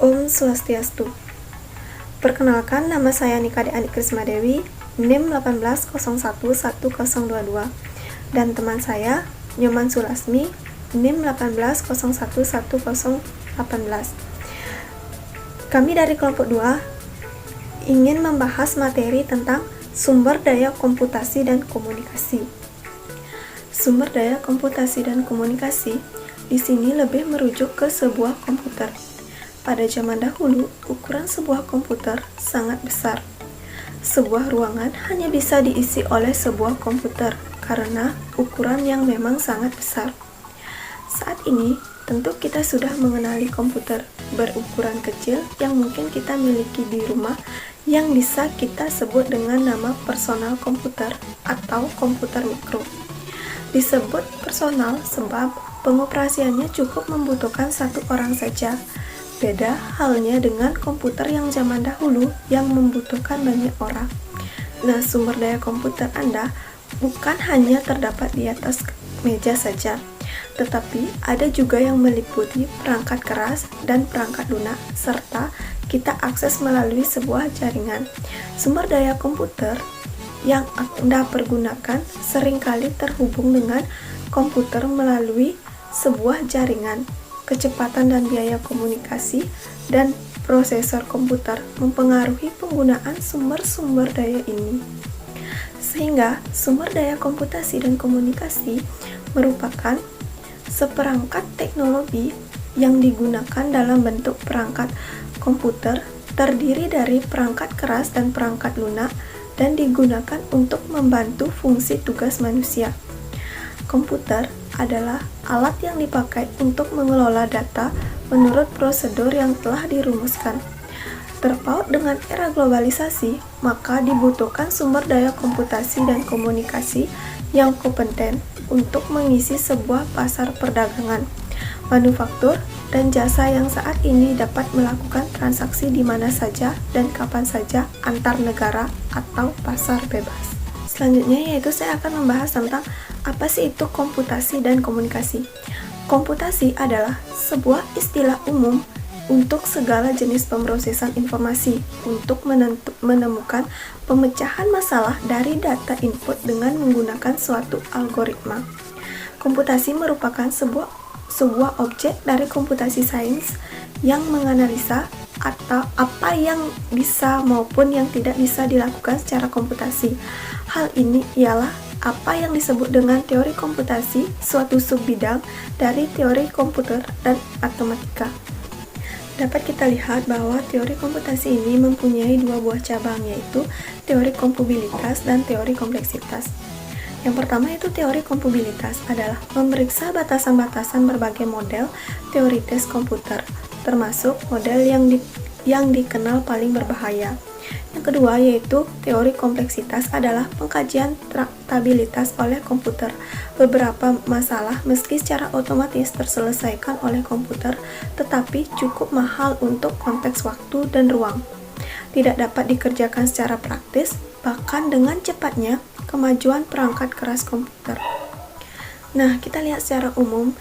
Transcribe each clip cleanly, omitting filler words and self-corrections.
Om Swastiastu. Perkenalkan, nama saya Nika Deani Krismadewi, NIM 1801122, dan teman saya Nyoman Sulasmi, NIM 1801118. Kami dari kelompok 2 ingin membahas materi tentang sumber daya komputasi dan komunikasi. Sumber daya komputasi dan komunikasi di sini lebih merujuk ke sebuah komputer. Pada zaman dahulu, ukuran sebuah komputer sangat besar. Sebuah ruangan hanya bisa diisi oleh sebuah komputer karena ukuran yang memang sangat besar. Saat ini, tentu kita sudah mengenali komputer berukuran kecil yang mungkin kita miliki di rumah yang bisa kita sebut dengan nama personal komputer atau komputer mikro. Disebut personal sebab pengoperasiannya cukup membutuhkan satu orang saja. Beda halnya dengan komputer yang zaman dahulu yang membutuhkan banyak orang. Nah, sumber daya komputer Anda bukan hanya terdapat di atas meja saja, tetapi ada juga yang meliputi perangkat keras dan perangkat lunak, serta kita akses melalui sebuah jaringan. Sumber daya komputer yang Anda pergunakan seringkali terhubung dengan komputer melalui sebuah jaringan. Kecepatan dan biaya komunikasi dan prosesor komputer mempengaruhi penggunaan sumber-sumber daya ini. Sehingga sumber daya komputasi dan komunikasi merupakan seperangkat teknologi yang digunakan dalam bentuk perangkat komputer terdiri dari perangkat keras dan perangkat lunak dan digunakan untuk membantu fungsi tugas manusia. Komputer adalah alat yang dipakai untuk mengelola data menurut prosedur yang telah dirumuskan. Terpaut dengan era globalisasi, maka dibutuhkan sumber daya komputasi dan komunikasi yang kompeten untuk mengisi sebuah pasar perdagangan, manufaktur, dan jasa yang saat ini dapat melakukan transaksi di mana saja dan kapan saja antar negara atau pasar bebas. Selanjutnya yaitu saya akan membahas tentang apa sih itu komputasi dan komunikasi. Komputasi adalah sebuah istilah umum untuk segala jenis pemrosesan informasi untuk menemukan pemecahan masalah dari data input dengan menggunakan suatu algoritma. Komputasi merupakan sebuah objek dari komputasi sains yang menganalisa atau apa yang bisa maupun yang tidak bisa dilakukan secara komputasi. Hal ini ialah apa yang disebut dengan teori komputasi, suatu subbidang dari teori komputer dan matematika. Dapat kita lihat bahwa teori komputasi ini mempunyai dua buah cabang, yaitu teori kompubilitas dan teori kompleksitas. Yang pertama itu teori kompubilitas adalah memeriksa batasan-batasan berbagai model teoritis komputer, termasuk model yang dikenal paling berbahaya. Yang kedua yaitu teori kompleksitas adalah pengkajian traktabilitas oleh komputer. Beberapa masalah meski secara otomatis terselesaikan oleh komputer, tetapi cukup mahal untuk konteks waktu dan ruang. Tidak dapat dikerjakan secara praktis, bahkan dengan cepatnya kemajuan perangkat keras komputer. Nah, kita lihat secara umum,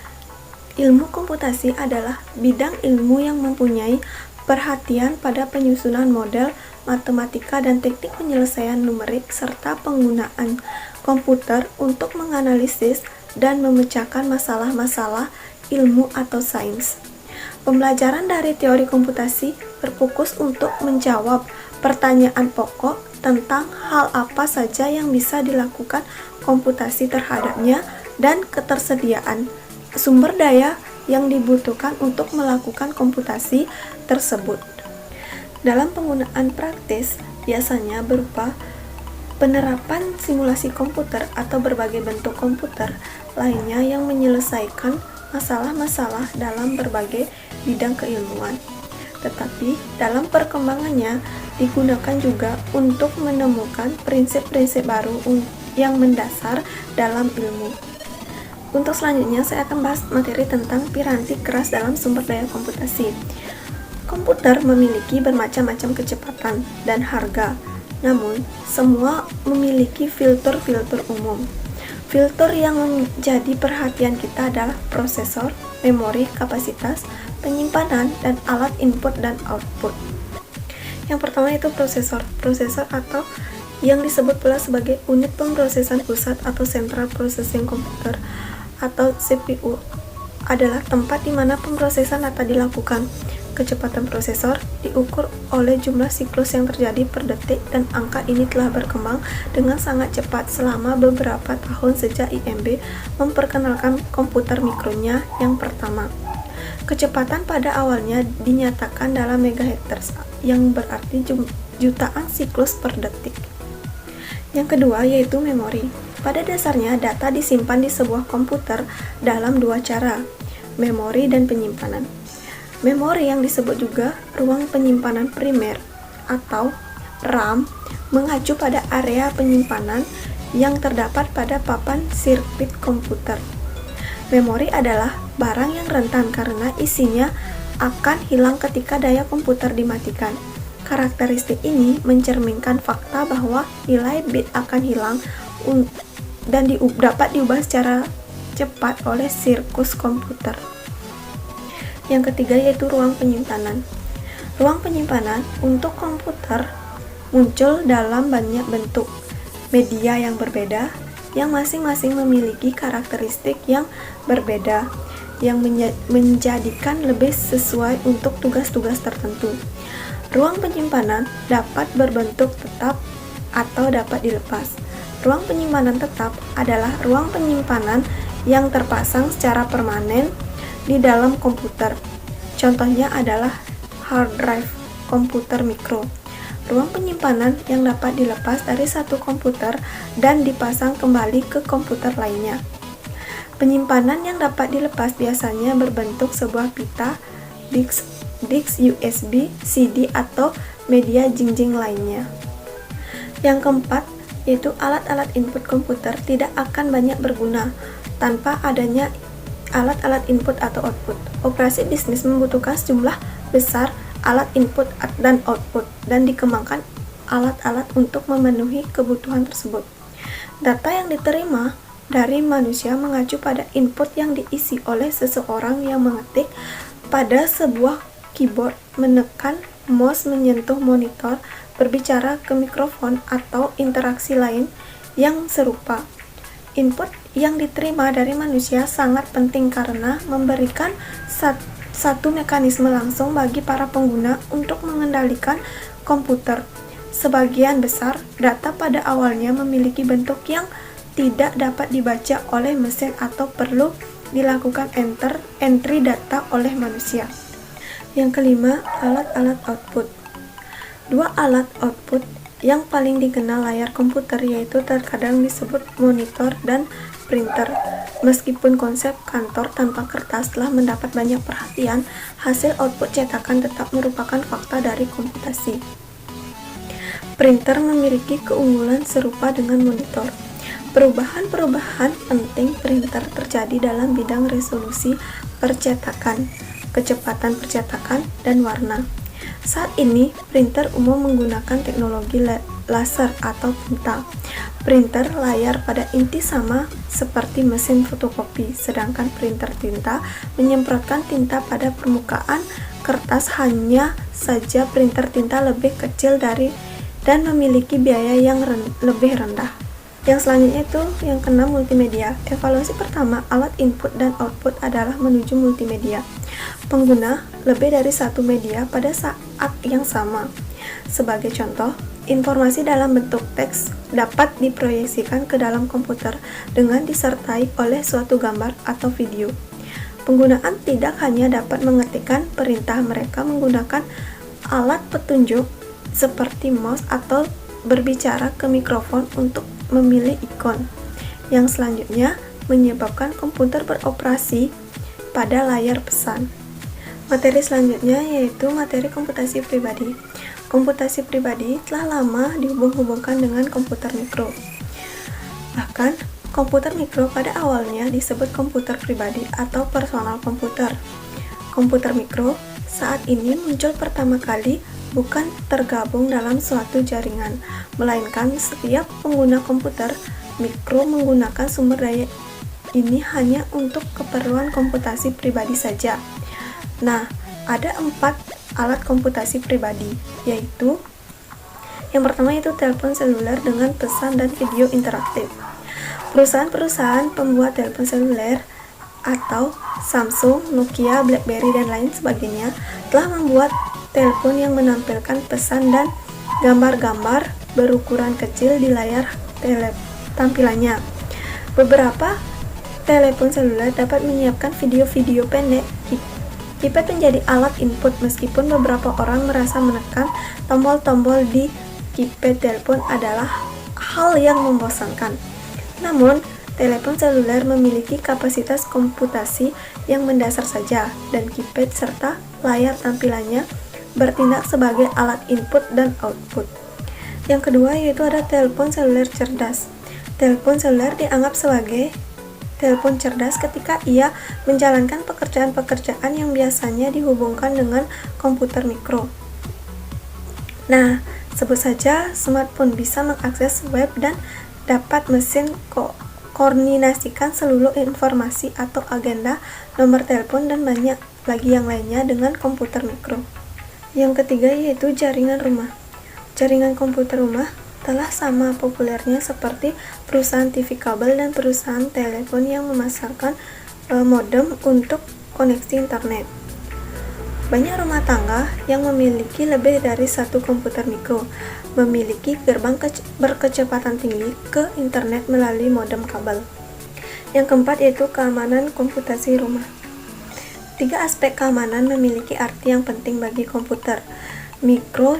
ilmu komputasi adalah bidang ilmu yang mempunyai perhatian pada penyusunan model, matematika dan teknik penyelesaian numerik serta penggunaan komputer untuk menganalisis dan memecahkan masalah-masalah ilmu atau sains. Pembelajaran dari teori komputasi berfokus untuk menjawab pertanyaan pokok tentang hal apa saja yang bisa dilakukan komputasi terhadapnya dan ketersediaan sumber daya yang dibutuhkan untuk melakukan komputasi tersebut. Dalam penggunaan praktis, biasanya berupa penerapan simulasi komputer atau berbagai bentuk komputer lainnya yang menyelesaikan masalah-masalah dalam berbagai bidang keilmuan. Tetapi dalam perkembangannya digunakan juga untuk menemukan prinsip-prinsip baru yang mendasar dalam ilmu. Untuk selanjutnya saya akan bahas materi tentang piranti keras dalam sumber daya komputasi. Komputer memiliki bermacam-macam kecepatan dan harga, namun semua memiliki filter-filter umum. Filter yang menjadi perhatian kita adalah prosesor, memori, kapasitas, penyimpanan, dan alat input dan output. Yang pertama itu prosesor. Prosesor atau yang disebut pula sebagai unit pemrosesan pusat atau Central Processing Computer atau CPU adalah tempat di mana pemrosesan data dilakukan. Kecepatan prosesor diukur oleh jumlah siklus yang terjadi per detik, dan angka ini telah berkembang dengan sangat cepat selama beberapa tahun sejak IMB memperkenalkan komputer mikronya yang pertama. Kecepatan pada awalnya dinyatakan dalam megahertz, yang berarti jutaan siklus per detik. Yang kedua yaitu memori. Pada dasarnya, data disimpan di sebuah komputer dalam dua cara, memori dan penyimpanan. Memori yang disebut juga ruang penyimpanan primer atau RAM mengacu pada area penyimpanan yang terdapat pada papan sirkuit komputer. Memori adalah barang yang rentan karena isinya akan hilang ketika daya komputer dimatikan. Karakteristik ini mencerminkan fakta bahwa nilai bit akan hilang dan dapat diubah secara cepat oleh sirkus komputer. Yang ketiga yaitu ruang penyimpanan. Ruang penyimpanan untuk komputer muncul dalam banyak bentuk media yang berbeda, yang masing-masing memiliki karakteristik yang berbeda, yang menjadikan lebih sesuai untuk tugas-tugas tertentu. Ruang penyimpanan dapat berbentuk tetap atau dapat dilepas. Ruang penyimpanan tetap adalah ruang penyimpanan yang terpasang secara permanen di dalam komputer. Contohnya adalah hard drive komputer mikro. Ruang penyimpanan yang dapat dilepas dari satu komputer dan dipasang kembali ke komputer lainnya. Penyimpanan yang dapat dilepas biasanya berbentuk sebuah pita, disk USB, CD, atau media jinjing lainnya. Yang keempat, yaitu alat-alat input komputer tidak akan banyak berguna tanpa adanya alat-alat input atau output. Operasi bisnis membutuhkan sejumlah besar alat input dan output, dan dikembangkan alat-alat untuk memenuhi kebutuhan tersebut. Data yang diterima dari manusia mengacu pada input yang diisi oleh seseorang yang mengetik pada sebuah keyboard, menekan mouse, menyentuh monitor, berbicara ke mikrofon, atau interaksi lain yang serupa. Input yang diterima dari manusia sangat penting karena memberikan satu mekanisme langsung bagi para pengguna untuk mengendalikan komputer. Sebagian besar data pada awalnya memiliki bentuk yang tidak dapat dibaca oleh mesin atau perlu dilakukan entry data oleh manusia. Yang kelima, alat-alat output. Dua alat output yang paling dikenal layar komputer yaitu terkadang disebut monitor dan printer. Meskipun konsep kantor tanpa kertas telah mendapat banyak perhatian, hasil output cetakan tetap merupakan fakta dari komputasi. Printer memiliki keunggulan serupa dengan monitor. Perubahan-perubahan penting printer terjadi dalam bidang resolusi percetakan, kecepatan percetakan, dan warna. Saat ini, printer umum menggunakan teknologi laser atau tinta. Printer layar pada inti sama seperti mesin fotokopi, sedangkan printer tinta menyemprotkan tinta pada permukaan kertas. Hanya saja printer tinta lebih kecil dan memiliki biaya yang lebih rendah. Yang selanjutnya itu yang keenam, multimedia. Evaluasi pertama alat input dan output adalah menuju multimedia. Pengguna lebih dari satu media pada saat yang sama. Sebagai contoh, informasi dalam bentuk teks dapat diproyeksikan ke dalam komputer dengan disertai oleh suatu gambar atau video. Penggunaan tidak hanya dapat mengetikkan perintah, mereka menggunakan alat petunjuk seperti mouse atau berbicara ke mikrofon untuk memilih ikon. Yang selanjutnya menyebabkan komputer beroperasi pada layar pesan. Materi selanjutnya yaitu materi komputasi pribadi. Komputasi pribadi telah lama dihubung-hubungkan dengan komputer mikro. Bahkan, komputer mikro pada awalnya disebut komputer pribadi atau personal komputer. Komputer mikro saat ini muncul pertama kali bukan tergabung dalam suatu jaringan, melainkan setiap pengguna komputer mikro menggunakan sumber daya ini hanya untuk keperluan komputasi pribadi saja. Nah, ada 4 alat komputasi pribadi, yaitu yang pertama itu telepon seluler dengan pesan dan video interaktif. Perusahaan-perusahaan pembuat telepon seluler atau Samsung, Nokia, BlackBerry, dan lain sebagainya telah membuat telepon yang menampilkan pesan dan gambar-gambar berukuran kecil di layar tampilannya. Beberapa telepon seluler dapat menyiapkan video-video pendek. Keypad menjadi alat input meskipun beberapa orang merasa menekan tombol-tombol di keypad telepon adalah hal yang membosankan. Namun, telepon seluler memiliki kapasitas komputasi yang mendasar saja, dan keypad serta layar tampilannya bertindak sebagai alat input dan output. Yang kedua yaitu ada telepon seluler cerdas. Telepon seluler dianggap sebagai telepon cerdas ketika ia menjalankan pekerjaan-pekerjaan yang biasanya dihubungkan dengan komputer mikro. Nah, sebut saja smartphone bisa mengakses web dan dapat mesin koordinasikan seluruh informasi atau agenda, nomor telepon, dan banyak lagi yang lainnya dengan komputer mikro. Yang ketiga yaitu jaringan rumah. Jaringan komputer rumah telah sama populernya seperti perusahaan TV kabel dan perusahaan telepon yang memasarkan modem untuk koneksi internet. Banyak rumah tangga yang memiliki lebih dari satu komputer mikro, memiliki gerbang berkecepatan tinggi ke internet melalui modem kabel. Yang keempat yaitu keamanan komputasi rumah. 3 aspek keamanan memiliki arti yang penting bagi komputer mikro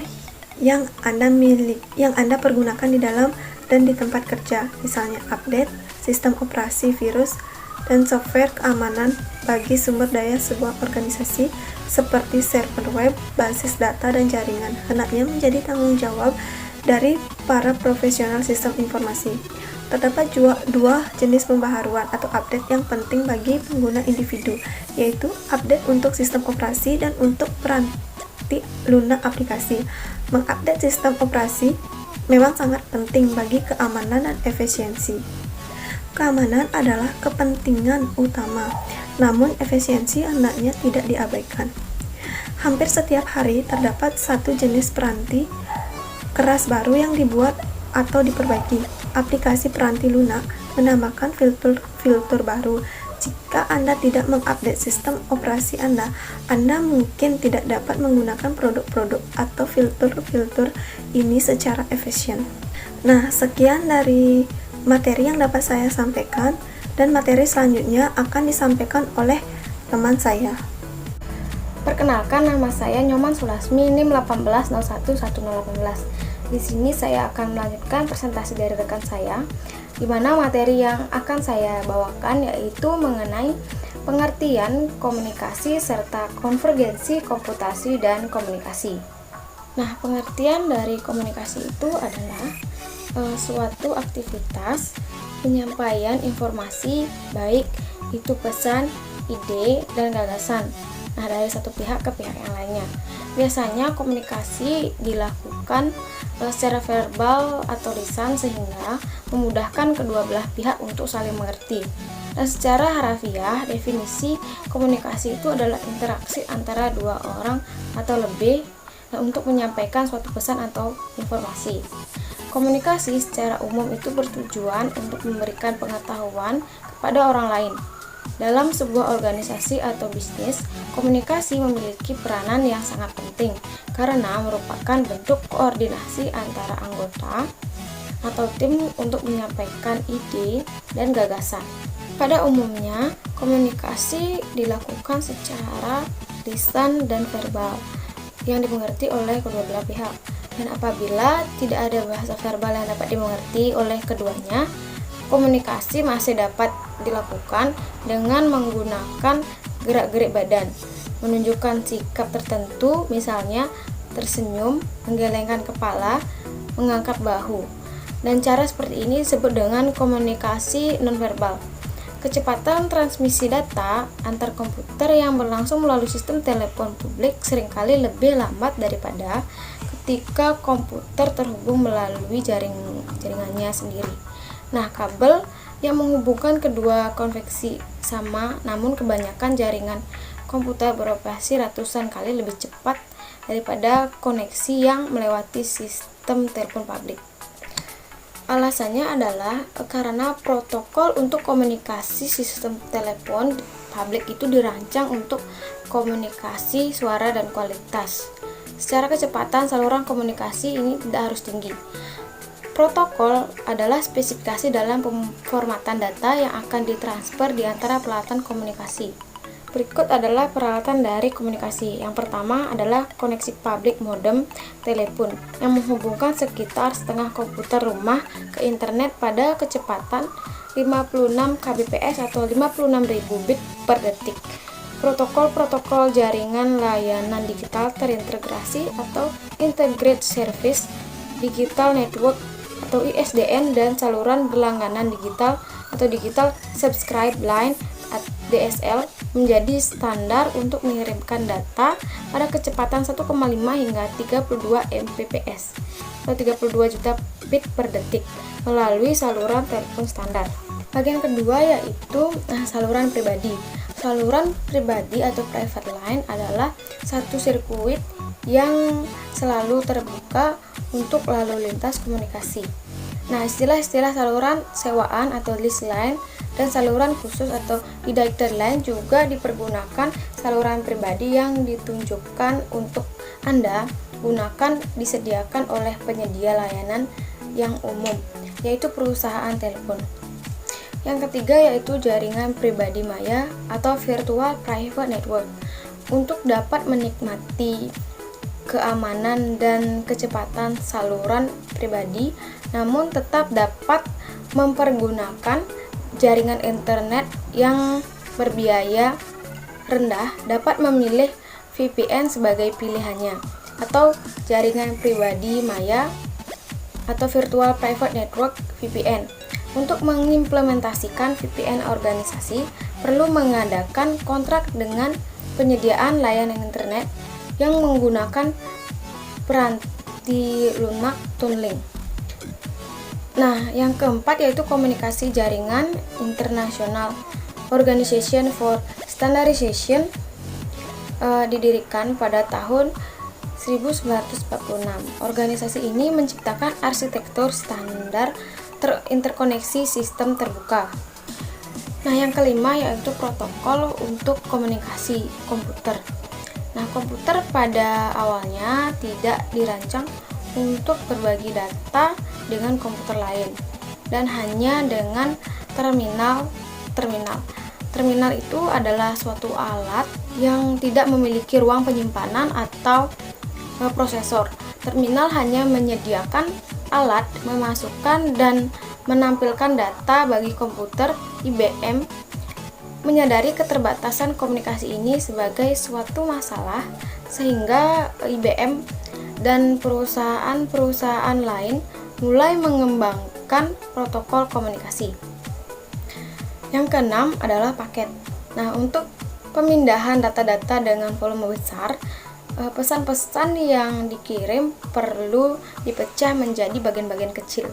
yang Anda pergunakan di dalam dan di tempat kerja, misalnya update, sistem operasi, virus, dan software keamanan bagi sumber daya sebuah organisasi seperti server web, basis data, dan jaringan. Hendaknya menjadi tanggung jawab dari para profesional sistem informasi. Terdapat dua jenis pembaharuan atau update yang penting bagi pengguna individu, yaitu update untuk sistem operasi dan untuk peranti lunak aplikasi. Mengupdate sistem operasi memang sangat penting bagi keamanan dan efisiensi. Keamanan adalah kepentingan utama, namun efisiensi hendaknya tidak diabaikan. Hampir setiap hari terdapat satu jenis peranti keras baru yang dibuat atau diperbaiki. Aplikasi peranti lunak menambahkan fitur baru. Jika Anda tidak mengupdate sistem operasi Anda mungkin tidak dapat menggunakan produk-produk atau fitur ini secara efisien. Nah, sekian dari materi yang dapat saya sampaikan, dan materi selanjutnya akan disampaikan oleh teman saya. Perkenalkan, nama saya Nyoman Sulasmi, NIM 18011018. Di sini saya akan melanjutkan presentasi dari rekan saya, di mana materi yang akan saya bawakan yaitu mengenai pengertian komunikasi serta konvergensi komputasi dan komunikasi. Nah, pengertian dari komunikasi itu adalah suatu aktivitas penyampaian informasi, baik itu pesan, ide, dan gagasan. Nah, dari satu pihak ke pihak yang lainnya. Biasanya komunikasi dilakukan secara verbal atau lisan sehingga memudahkan kedua belah pihak untuk saling mengerti. Dan secara harafiah, definisi komunikasi itu adalah interaksi antara dua orang atau lebih untuk menyampaikan suatu pesan atau informasi. Komunikasi secara umum itu bertujuan untuk memberikan pengetahuan kepada orang lain. Dalam sebuah organisasi atau bisnis, komunikasi memiliki peranan yang sangat penting karena merupakan bentuk koordinasi antara anggota atau tim untuk menyampaikan ide dan gagasan. Pada umumnya, komunikasi dilakukan secara lisan dan verbal yang dimengerti oleh kedua belah pihak. Dan apabila tidak ada bahasa verbal yang dapat dimengerti oleh keduanya, komunikasi masih dapat dilakukan dengan menggunakan gerak-gerik badan, menunjukkan sikap tertentu, misalnya tersenyum, menggelengkan kepala, mengangkat bahu. Dan cara seperti ini disebut dengan komunikasi nonverbal. Kecepatan transmisi data antar komputer yang berlangsung melalui sistem telepon publik seringkali lebih lambat daripada ketika komputer terhubung melalui jaringannya sendiri. Nah, kabel yang menghubungkan kedua konveksi sama, namun kebanyakan jaringan komputer beroperasi ratusan kali lebih cepat daripada koneksi yang melewati sistem telepon publik. Alasannya adalah karena protokol untuk komunikasi sistem telepon publik itu dirancang untuk komunikasi suara dan kualitas. Secara kecepatan saluran komunikasi ini tidak harus tinggi. Protokol adalah spesifikasi dalam pemformatan data yang akan ditransfer di antara peralatan komunikasi. Berikut adalah peralatan dari komunikasi. Yang pertama adalah koneksi public modem telepon yang menghubungkan sekitar setengah komputer rumah ke internet pada kecepatan 56 kbps atau 56.000 bit per detik. Protokol jaringan layanan digital terintegrasi atau Integrated Service Digital Network atau ISDN dan saluran berlangganan digital atau Digital Subscribe Line DSL menjadi standar untuk mengirimkan data pada kecepatan 1,5 hingga 32 Mbps atau 32 juta bit per detik melalui saluran telepon standar. Bagian kedua yaitu saluran pribadi. Saluran pribadi atau private line adalah satu sirkuit yang selalu terbuka untuk lalu lintas komunikasi. Nah, istilah-istilah saluran sewaan atau lease line dan saluran khusus atau dedicated line juga dipergunakan saluran pribadi yang ditunjukkan untuk Anda gunakan disediakan oleh penyedia layanan yang umum, yaitu perusahaan telepon. Yang ketiga yaitu jaringan pribadi maya atau virtual private network. Untuk dapat menikmati keamanan dan kecepatan saluran pribadi, namun tetap dapat mempergunakan jaringan internet yang berbiaya rendah, dapat memilih VPN sebagai pilihannya, atau jaringan pribadi maya atau virtual private network VPN. Untuk mengimplementasikan VPN organisasi perlu mengadakan kontrak dengan penyediaan layanan internet yang menggunakan peranti lunak tunneling. Nah, yang keempat yaitu komunikasi jaringan internasional. Organization for Standardization didirikan pada tahun 1946. Organisasi ini menciptakan arsitektur standar interkoneksi sistem terbuka. Nah, yang kelima yaitu protokol untuk komunikasi komputer. Nah, komputer pada awalnya tidak dirancang untuk berbagi data dengan komputer lain dan hanya dengan terminal. Terminal itu adalah suatu alat yang tidak memiliki ruang penyimpanan atau prosesor. Terminal hanya menyediakan alat memasukkan dan menampilkan data bagi komputer. IBM menyadari keterbatasan komunikasi ini sebagai suatu masalah sehingga IBM dan perusahaan-perusahaan lain mulai mengembangkan protokol komunikasi. Yang keenam adalah paket. Nah, untuk pemindahan data-data dengan volume besar, pesan-pesan yang dikirim perlu dipecah menjadi bagian-bagian kecil,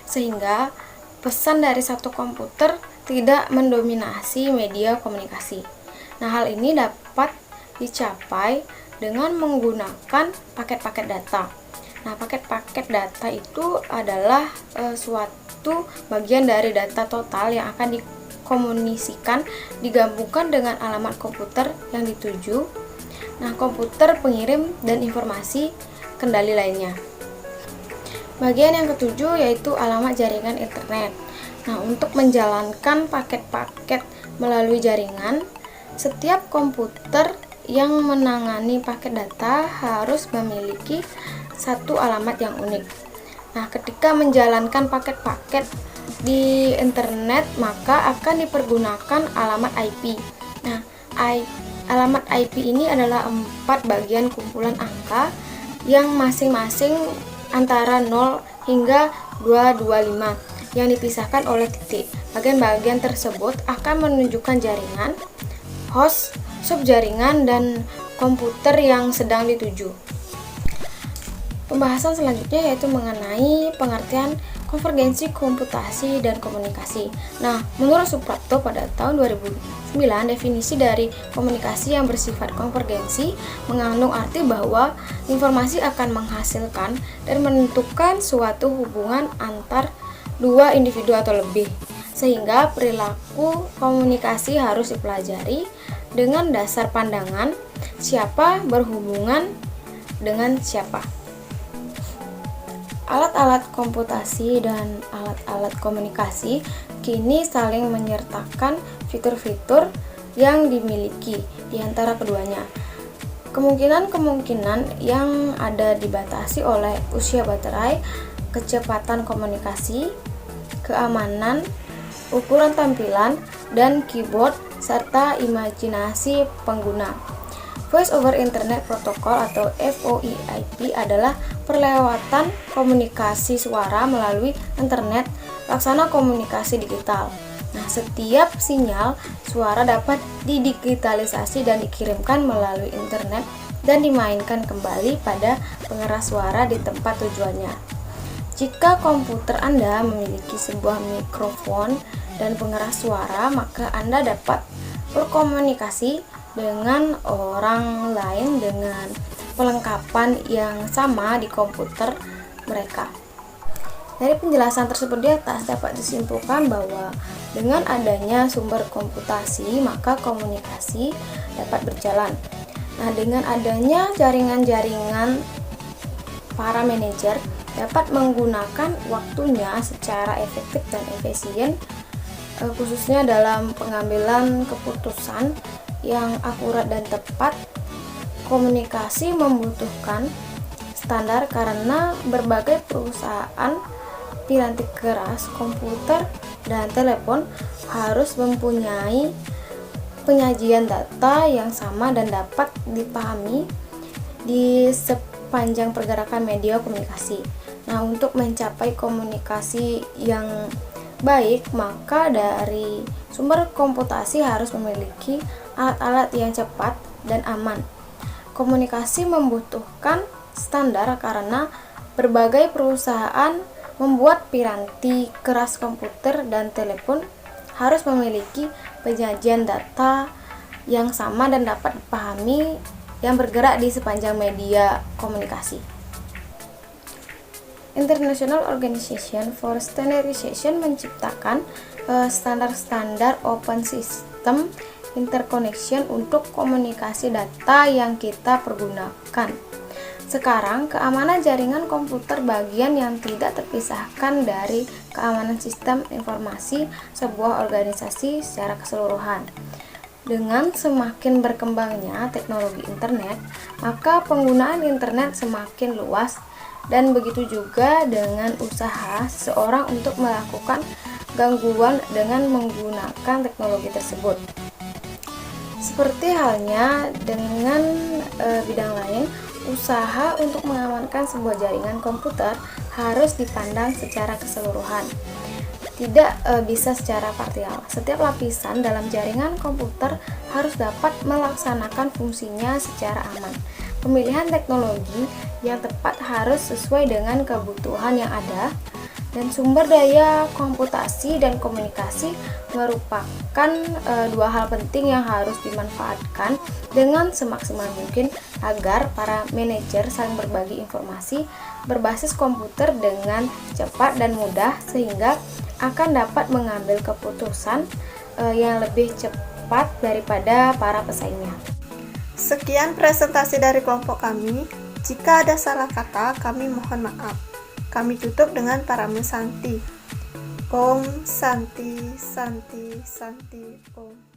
sehingga pesan dari satu komputer tidak mendominasi media komunikasi. Nah, hal ini dapat dicapai dengan menggunakan paket-paket data. Nah, paket-paket data itu adalah suatu bagian dari data total yang akan dikomunikasikan digabungkan dengan alamat komputer yang dituju. Nah, komputer pengirim dan informasi kendali lainnya. Bagian yang ketujuh yaitu alamat jaringan internet. Nah, untuk menjalankan paket-paket melalui jaringan, setiap komputer yang menangani paket data harus memiliki satu alamat yang unik. Nah, ketika menjalankan paket-paket di internet, maka akan dipergunakan alamat IP. Nah, alamat IP ini adalah 4 bagian kumpulan angka yang masing-masing antara 0 hingga 225 yang dipisahkan oleh titik. Bagian-bagian tersebut akan menunjukkan jaringan, host, subjaringan, dan komputer yang sedang dituju. Pembahasan selanjutnya yaitu mengenai pengertian konvergensi komputasi dan komunikasi. Nah, menurut Suprapto pada tahun 2009, definisi dari komunikasi yang bersifat konvergensi mengandung arti bahwa informasi akan menghasilkan dan menentukan suatu hubungan antar dua individu atau lebih, sehingga perilaku komunikasi harus dipelajari dengan dasar pandangan siapa berhubungan dengan siapa. Alat-alat komputasi dan alat-alat komunikasi kini saling menyertakan fitur-fitur yang dimiliki di antara keduanya. Kemungkinan-kemungkinan yang ada dibatasi oleh usia baterai, kecepatan komunikasi, keamanan, ukuran tampilan, dan keyboard, serta imajinasi pengguna. Voice over Internet Protocol atau VoIP adalah perlewatan komunikasi suara melalui internet, laksana komunikasi digital. Nah, setiap sinyal suara dapat didigitalisasi dan dikirimkan melalui internet dan dimainkan kembali pada pengeras suara di tempat tujuannya. Jika komputer Anda memiliki sebuah mikrofon dan pengeras suara, maka Anda dapat berkomunikasi dengan orang lain dengan perlengkapan yang sama di komputer mereka. Dari penjelasan tersebut di atas dapat disimpulkan bahwa dengan adanya sumber komputasi maka komunikasi dapat berjalan. Nah, dengan adanya jaringan-jaringan, para manajer dapat menggunakan waktunya secara efektif dan efisien, khususnya dalam pengambilan keputusan yang akurat dan tepat. Komunikasi membutuhkan standar karena berbagai perusahaan piranti keras, komputer, dan telepon harus mempunyai penyajian data yang sama dan dapat dipahami di sepanjang pergerakan media komunikasi. Nah, untuk mencapai komunikasi yang baik, maka dari sumber komputasi harus memiliki alat-alat yang cepat dan aman. Komunikasi membutuhkan standar karena berbagai perusahaan membuat piranti keras komputer dan telepon harus memiliki penyajian data yang sama dan dapat dipahami yang bergerak di sepanjang media komunikasi. International Organization for Standardization menciptakan standar-standar open system interconnection untuk komunikasi data yang kita pergunakan. Sekarang, keamanan jaringan komputer bagian yang tidak terpisahkan dari keamanan sistem informasi sebuah organisasi secara keseluruhan. Dengan semakin berkembangnya teknologi internet, maka penggunaan internet semakin luas, dan begitu juga dengan usaha seseorang untuk melakukan gangguan dengan menggunakan teknologi tersebut. Seperti halnya dengan bidang lain, usaha untuk mengamankan sebuah jaringan komputer harus dipandang secara keseluruhan, tidak bisa secara parsial. Setiap lapisan dalam jaringan komputer harus dapat melaksanakan fungsinya secara aman. Pemilihan teknologi yang tepat harus sesuai dengan kebutuhan yang ada, dan sumber daya komputasi dan komunikasi merupakan dua hal penting yang harus dimanfaatkan dengan semaksimal mungkin agar para manajer saling berbagi informasi berbasis komputer dengan cepat dan mudah, sehingga akan dapat mengambil keputusan yang lebih cepat daripada para pesaingnya. Sekian presentasi dari kelompok kami. Jika ada salah kata, kami mohon maaf. Kami tutup dengan parame Santi. Om Santi Santi Santi Om.